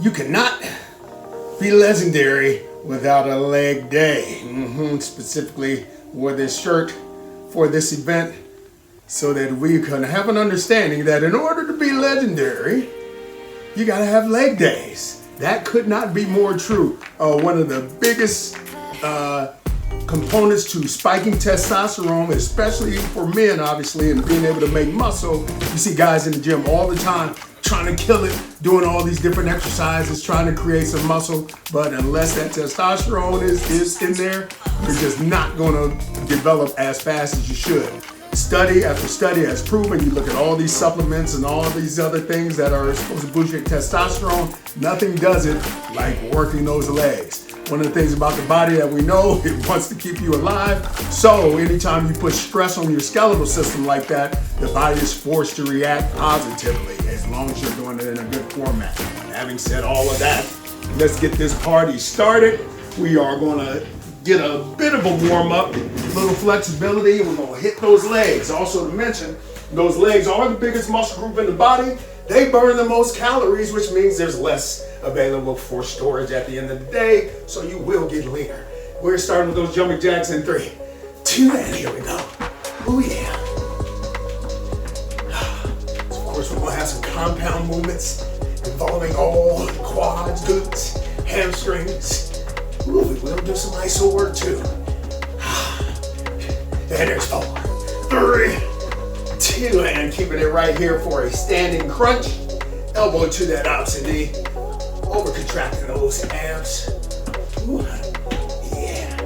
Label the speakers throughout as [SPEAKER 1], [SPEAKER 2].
[SPEAKER 1] You cannot be legendary without a leg day. Specifically wore this shirt for this event so that we can have an understanding that in order to be legendary, you gotta have leg days. That could not be more true. One of the biggest components to spiking testosterone, especially for men, obviously, and being able to make muscle. You see guys in the gym all the time trying to kill it, doing all these different exercises, trying to create some muscle, but unless that testosterone is in there, you're just not gonna develop as fast as you should. Study after study has proven, you look at all these supplements and all these other things that are supposed to boost your testosterone, nothing does it like working those legs. One of the things about the body that we know, it wants to keep you alive. So anytime you put stress on your skeletal system like that, the body is forced to react positively as long as you're doing it in a good format. Having said all of that, let's get this party started. We are gonna get a bit of a warm up, a little flexibility, and we're gonna hit those legs. Also to mention, those legs are the biggest muscle group in the body. They burn the most calories, which means there's less available for storage at the end of the day, so you will get leaner. We're starting with those jumping jacks in 3, 2, and here we go. Oh yeah. So of course we're gonna have some compound movements involving all the quads, glutes, hamstrings. Ooh, we will do some iso work too. And there's 4, 3, 2, and keeping it right here for a standing crunch. Elbow to that opposite knee. Over contracting those abs. Ooh, yeah.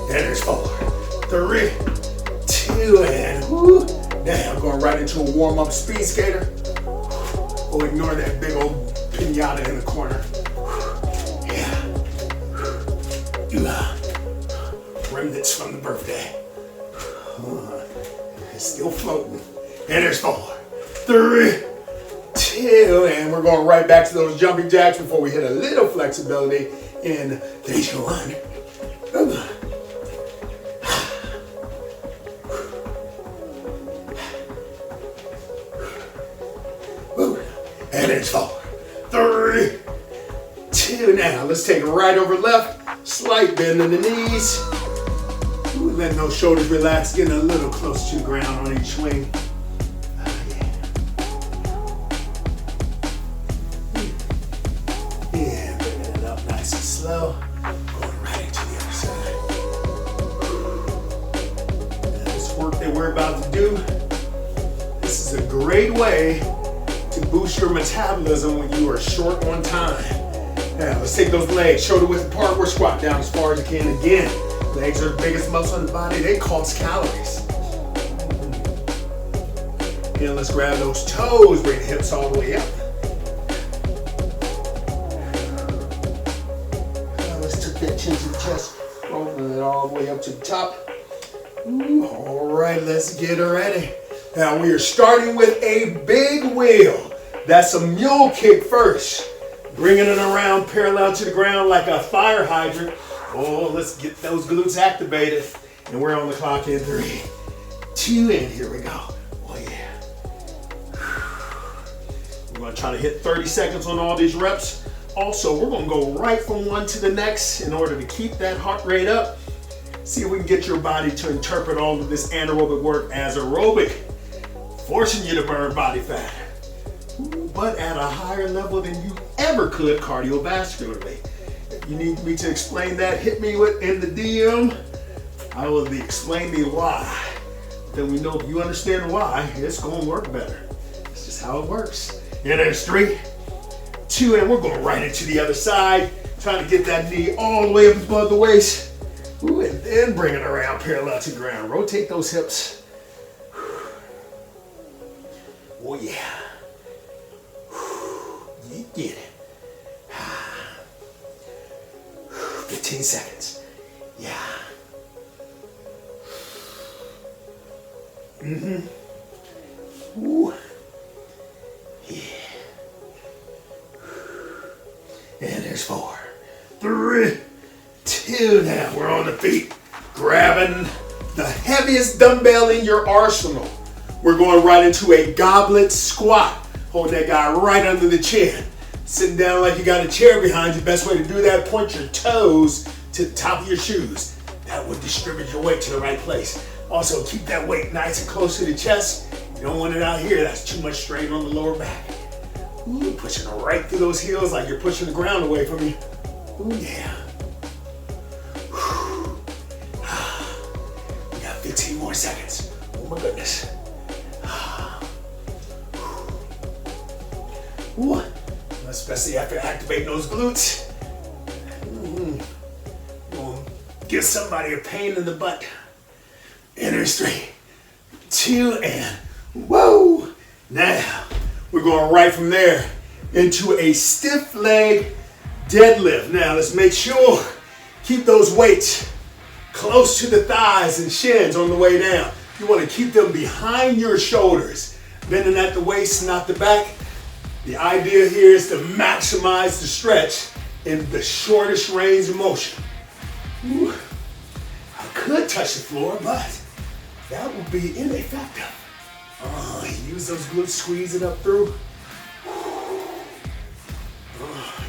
[SPEAKER 1] And there's 4, 3, 2, and whoo. Now I'm going right into a warm-up speed skater. Oh, ignore that big old pinata in the corner. Yeah. Remnants from the birthday. It's still floating. And there's 4, 3, 2, and we're going right back to those jumping jacks before we hit a little flexibility in 3, 2, 1. And it's 4, 3, 2. Now let's take it right over left. Slight bend in the knees. Ooh, letting those shoulders relax, getting a little close to the ground on each swing. Yeah, bringing it up nice and slow. Going right into the other side. Now, this work that we're about to do, this is a great way to boost your metabolism when you are short on time. Now, let's take those legs shoulder width apart. We're squat down as far as you can again. Legs are the biggest muscle in the body. They cost calories. And let's grab those toes, bring the hips all the way up. Now let's tuck that chin to the chest, rolling it all the way up to the top. Ooh, all right, let's get ready. Now we are starting with a big wheel. That's a mule kick first. Bringing it around parallel to the ground like a fire hydrant. Oh, let's get those glutes activated. And we're on the clock in 3, 2, and here we go. Oh yeah. We're gonna try to hit 30 seconds on all these reps. Also, we're gonna go right from one to the next in order to keep that heart rate up. See if we can get your body to interpret all of this anaerobic work as aerobic, forcing you to burn body fat, but at a higher level than you ever could cardiovascularly. If you need me to explain that, hit me in the DM. I will explain me why. Then we know if you understand why, it's gonna work better. It's just how it works. And there's 3, 2, and we're going right into the other side, trying to get that knee all the way up above the waist. Ooh, and then bring it around parallel to the ground. Rotate those hips. Oh yeah. You get it. 15 seconds. Yeah. Ooh. Yeah. And there's 4, 3, 2. Now we're on the feet. Grabbing the heaviest dumbbell in your arsenal. We're going right into a goblet squat. Holding that guy right under the chin. Sitting down like you got a chair behind you. Best way to do that, point your toes to the top of your shoes. That would distribute your weight to the right place. Also, keep that weight nice and close to the chest. You don't want it out here. That's too much strain on the lower back. Ooh, pushing it right through those heels like you're pushing the ground away from you. Ooh, yeah. We got 15 more seconds. Oh my goodness. Ooh. Especially after activating those glutes. Give somebody a pain in the butt. And there's 3, 2, and whoa. Now, we're going right from there into a stiff leg deadlift. Now, let's make sure, keep those weights close to the thighs and shins on the way down. You want to keep them behind your shoulders, bending at the waist, not the back. The idea here is to maximize the stretch in the shortest range of motion. Ooh. I could touch the floor, but that would be ineffective. Use those glutes, squeeze it up through.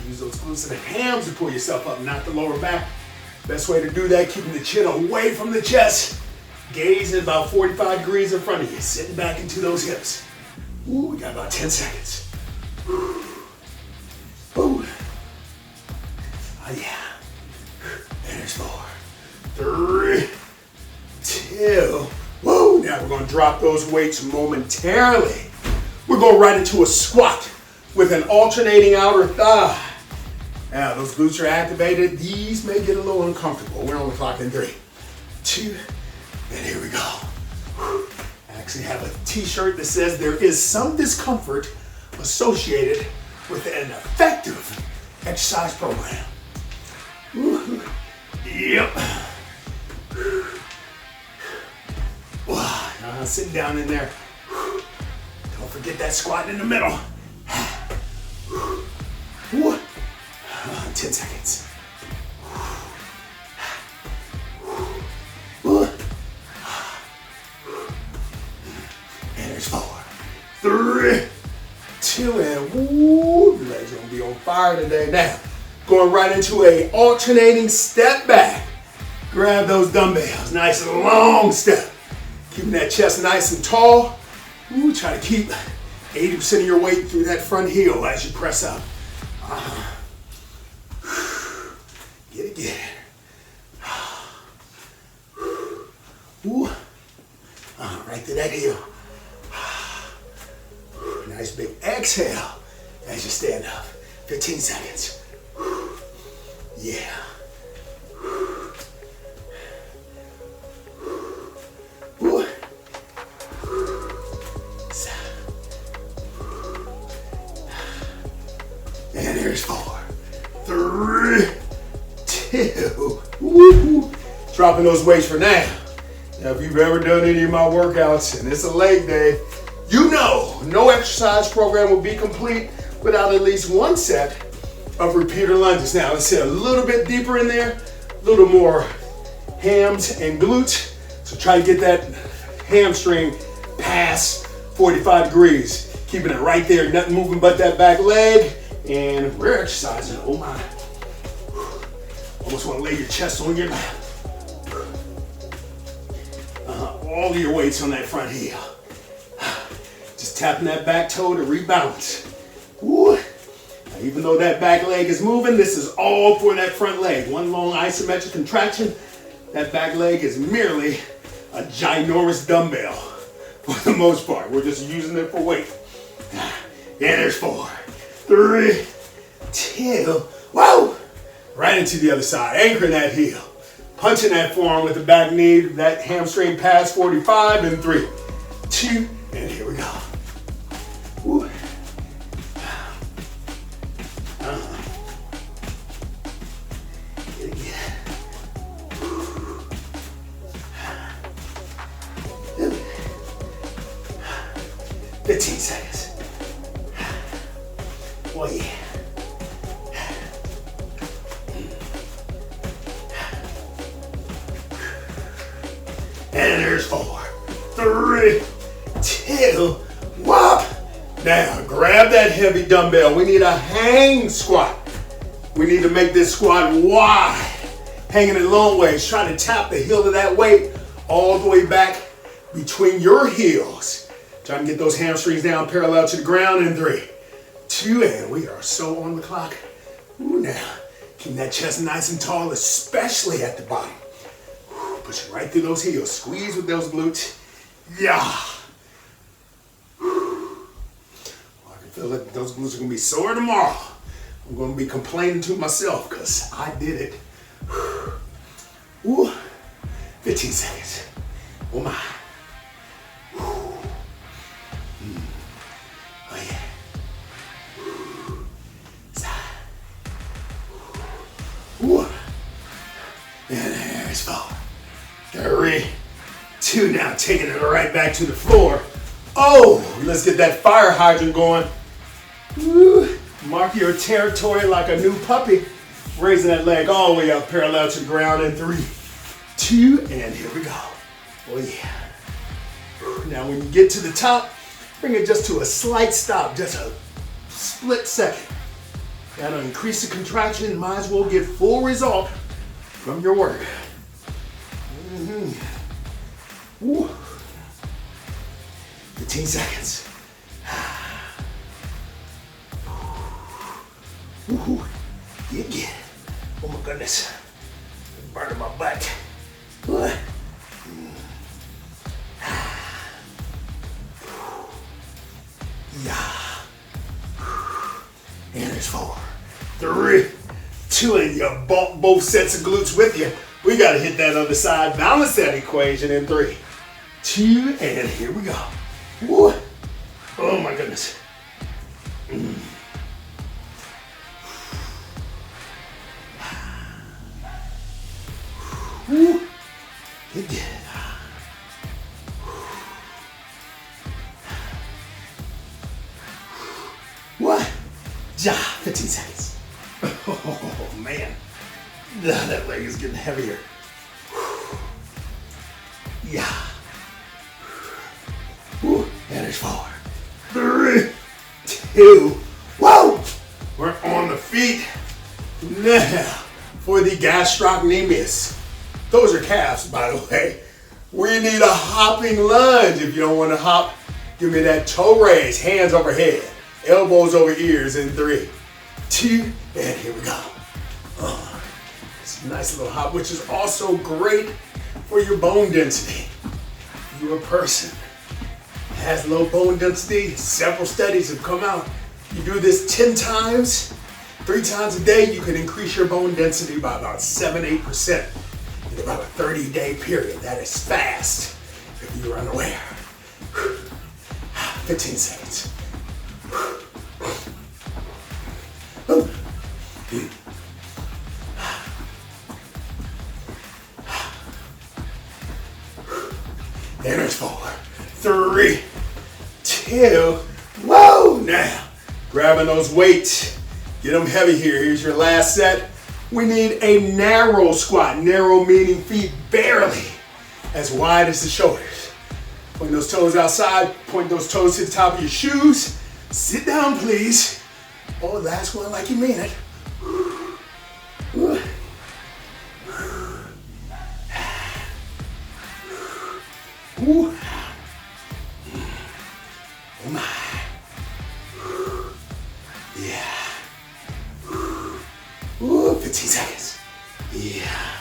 [SPEAKER 1] Use those glutes and the hams to pull yourself up, not the lower back. Best way to do that, keeping the chin away from the chest. Gaze at about 45 degrees in front of you. Sitting back into those hips. Ooh, we got about 10 seconds. Ooh. Oh yeah. There's 4, 3, 2. Whoa. Now we're going to drop those weights momentarily. We're going right into a squat with an alternating outer thigh. Now those glutes are activated. These may get a little uncomfortable. We're on the clock in 3, 2, and here we go. I actually have a t-shirt that says there is some discomfort associated with an effective exercise program. Woo. Yep. Sitting down in there. Don't forget that squat in the middle. 10 seconds. And there's 4, 3, 2, and woo, your legs are gonna be on fire today. Now, going right into a alternating step back. Grab those dumbbells, nice and long step. Keeping that chest nice and tall. Ooh, try to keep 80% of your weight through that front heel as you press up. Get it, get it. Ooh. Right through that heel. Nice big exhale as you stand up. 15 seconds. Yeah. And here's 4, 3, 2. Woo-hoo. Dropping those weights for now. Now, if you've ever done any of my workouts and it's a leg day, you know no exercise program will be complete without at least one set of repeater lunges. Now, let's hit a little bit deeper in there, a little more hams and glutes. So try to get that hamstring past 45 degrees. Keeping it right there, nothing moving but that back leg. And we're exercising, oh my. Almost want to lay your chest on your lap. All of your weight's on that front heel. Just tapping that back toe to rebalance. Woo. Now, even though that back leg is moving, this is all for that front leg. One long isometric contraction. That back leg is merely a ginormous dumbbell for the most part. We're just using it for weight. And there's 4, 3, 2, whoa! Right into the other side, anchoring that heel. Punching that forearm with the back knee, that hamstring past 45, and 3, 2, and here we go. Woo. Get it, get it. 15 seconds. Oh yeah. And there's 4, 3, 2, whoop. Now, grab that heavy dumbbell. We need a hang squat. We need to make this squat wide, hanging it long ways, trying to tap the heel of that weight all the way back between your heels. Trying to get those hamstrings down parallel to the ground in 3, 2, and we are so on the clock. Ooh, now, keep that chest nice and tall, especially at the bottom. Push it right through those heels. Squeeze with those glutes. Yeah. I can feel it. Those glutes are going to be sore tomorrow. I'm going to be complaining to myself because I did it. Ooh. 15 seconds. Oh my. Oh yeah. Ooh. And there's 4, 3, 2. Now taking it right back to the floor. Oh, let's get that fire hydrant going. Ooh. Mark your territory like a new puppy. Raising that leg all the way up parallel to the ground in 3, 2, and here we go. Oh yeah. Now when you get to the top, bring it just to a slight stop, just a split second. That'll increase the contraction. Might as well get full result from your work. Woo. 15 seconds. Woo. Get. Oh my goodness. Burning my butt. What? Yeah. And there's 4, 3, 2, and you bump both sets of glutes with you. We got to hit that other side. Balance that equation in 3, 2, and here we go. Woo. Oh my goodness. Woo. Good. What? Ja, 15 seconds. Oh man. That leg is getting heavier. Yeah. Woo. And there's 4, 3, 2. Whoa! We're on the feet. Now, for the gastrocnemius. Those are calves, by the way. We need a hopping lunge. If you don't want to hop, give me that toe raise. Hands overhead. Elbows over ears in 3, 2, and here we go. It's a nice little hop, which is also great for your bone density. If you're a person that has low bone density, several studies have come out. You do this 10 times, 3 times a day, you can increase your bone density by about 7-8% in about a 30-day period. That is fast if you're unaware. 15 seconds. And there's 4, 3, 2. Whoa! Now, grabbing those weights. Get them heavy here. Here's your last set. We need a narrow squat. Narrow meaning feet barely as wide as the shoulders. Point those toes outside. Point those toes to the top of your shoes. Sit down, please. Oh, last one like you mean it. Ooh. Oh my. Yeah. Ooh, 15 seconds. Yeah.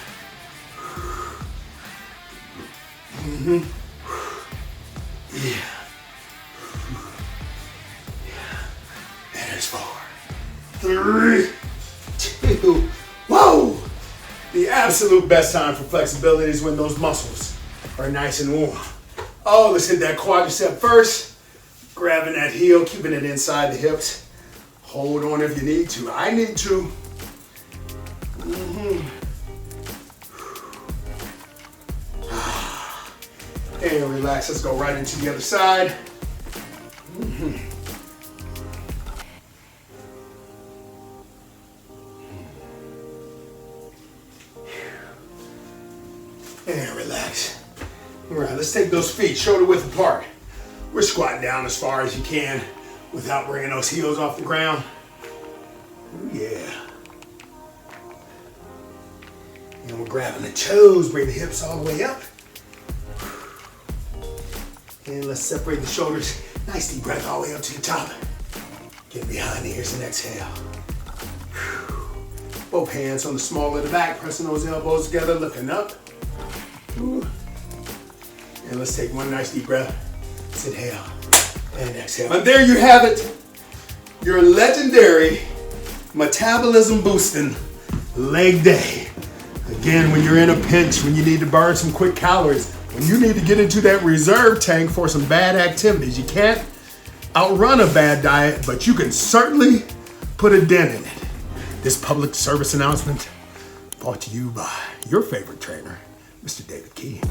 [SPEAKER 1] Yeah. And there's 4, 3, 2. Whoa! The absolute best time for flexibility is when those muscles are nice and warm. Oh, let's hit that quadricep first. Grabbing that heel, keeping it inside the hips. Hold on if you need to. I need to. And relax. Let's go right into the other side. And relax. All right, let's take those feet shoulder width apart. We're squatting down as far as you can. without bringing those heels off the ground. Ooh, yeah. And we're grabbing the toes, bring the hips all the way up. And let's separate the shoulders. Nice deep breath all the way up to the top. Get behind the ears and exhale. Both hands on the small of the back, pressing those elbows together, looking up. Ooh. And let's take one nice deep breath. Let's inhale and exhale. And there you have it. Your legendary metabolism boosting leg day. Again, when you're in a pinch, when you need to burn some quick calories, when you need to get into that reserve tank for some bad activities. You can't outrun a bad diet, but you can certainly put a dent in it. This public service announcement brought to you by your favorite trainer, Mr. David Key.